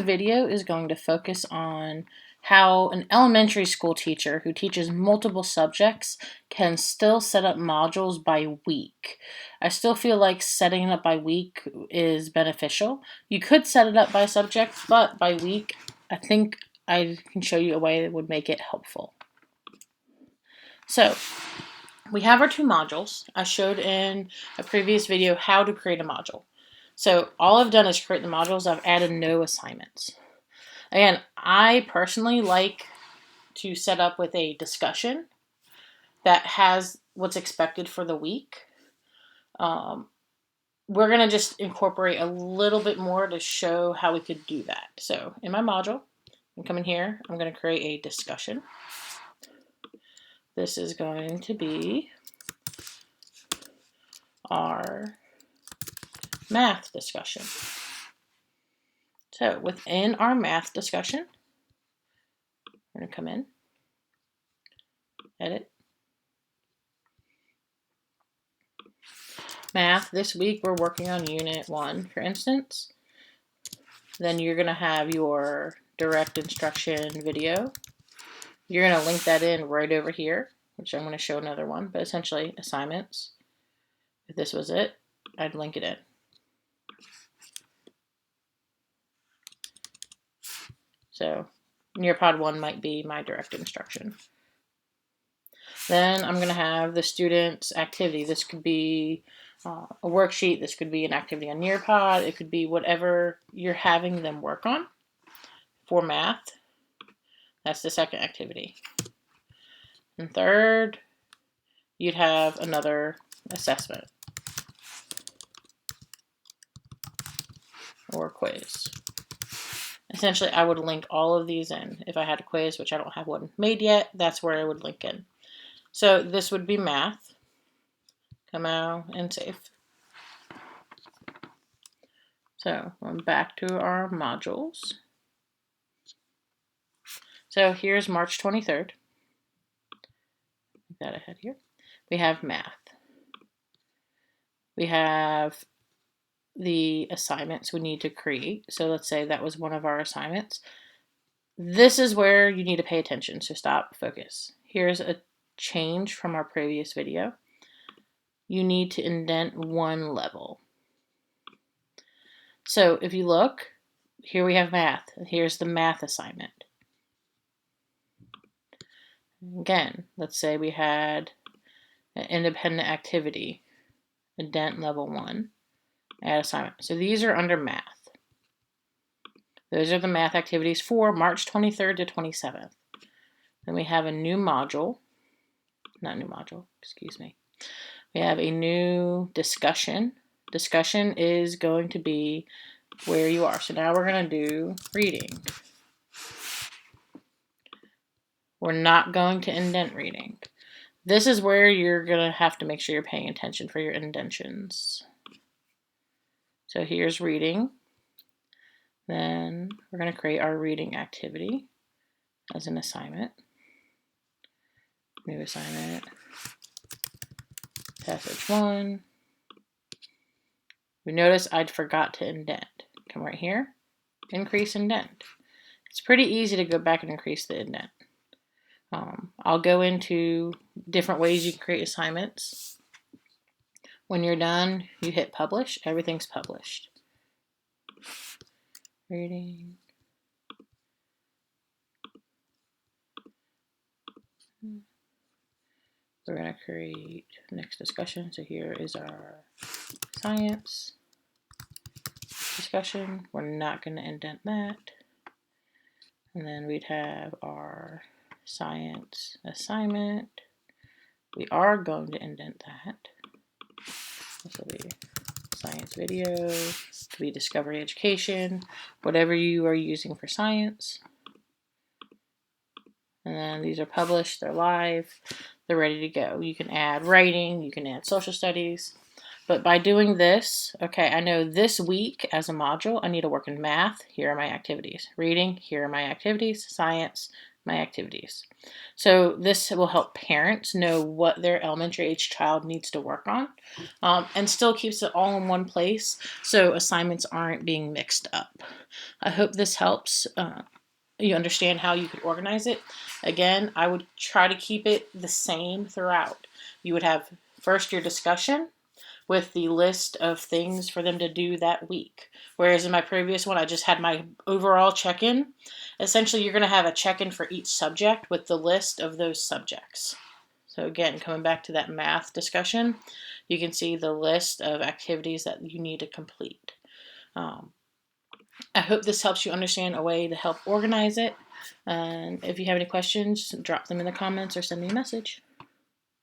video is going to focus on how an elementary school teacher who teaches multiple subjects can still set up modules by week. I still feel like setting it up by week is beneficial. You could set it up by subject, but by week, I think I can show you a way that would make it helpful. So, we have our two modules. I showed in a previous video how to create a module. So all I've done is create the modules. I've added no assignments. Again, I personally like to set up with a discussion that has what's expected for the week. We're going to just incorporate a little bit more to show how we could do that. So in my module, I'm coming here, I'm going to create a discussion. This is going to be our math discussion. So within our math discussion, we're going to come in, edit. Math, this week we're working on Unit 1, for instance. Then you're going to have your direct instruction video. You're going to link that in right over here, which I'm going to show another one, but essentially assignments. If this was it, I'd link it in. So Nearpod 1 might be my direct instruction. Then I'm going to have the student's activity. This could be a worksheet. This could be an activity on Nearpod. It could be whatever you're having them work on for math. That's the second activity. And third, you'd have another assessment or quiz. Essentially, I would link all of these in. If I had a quiz, which I don't have one made yet, that's where I would link in. So this would be math. Come out and save. So I'm back to our modules. So here's March 23rd. That I had here. We have math. We have the assignments we need to create. So let's say that was one of our assignments. This is where you need to pay attention. So stop, focus. Here's a change from our previous video. You need to indent one level. So if you look, here we have math. Here's the math assignment. Again, let's say we had an independent activity, indent level 1, add assignment. So these are under math. Those are the math activities for March 23rd to 27th. Then we have a new module, We have a new discussion. Discussion is going to be where you are. So now we're going to do reading. We're not going to indent reading. This is where you're going to have to make sure you're paying attention for your indentions. So here's reading. Then we're going to create our reading activity as an assignment. New assignment. Passage 1. We notice I'd forgot to indent. Come right here. Increase indent. It's pretty easy to go back and increase the indent. I'll go into different ways you can create assignments. When you're done, you hit publish. Everything's published. Reading. We're going to create next discussion. So here is our science discussion. We're not going to indent that. And then we'd have our science assignment. We are going to indent that. This will be science video, to be discovery education, whatever you are using for science. And then these are published, they're live, they're ready to go. You can add writing, you can add social studies. But by doing this, okay, I know this week as a module, I need to work in math. Here are my activities. Reading, here are my activities. Science, my activities. So this will help parents know what their elementary age child needs to work on, and still keeps it all in one place so assignments aren't being mixed up. I hope this helps you understand how you could organize it. Again, I would try to keep it the same throughout. You would have first your discussion with the list of things for them to do that week. Whereas in my previous one, I just had my overall check in. Essentially, you're going to have a check in for each subject with the list of those subjects. So, again, coming back to that math discussion, you can see the list of activities that you need to complete. I hope this helps you understand a way to help organize it. And if you have any questions, drop them in the comments or send me a message.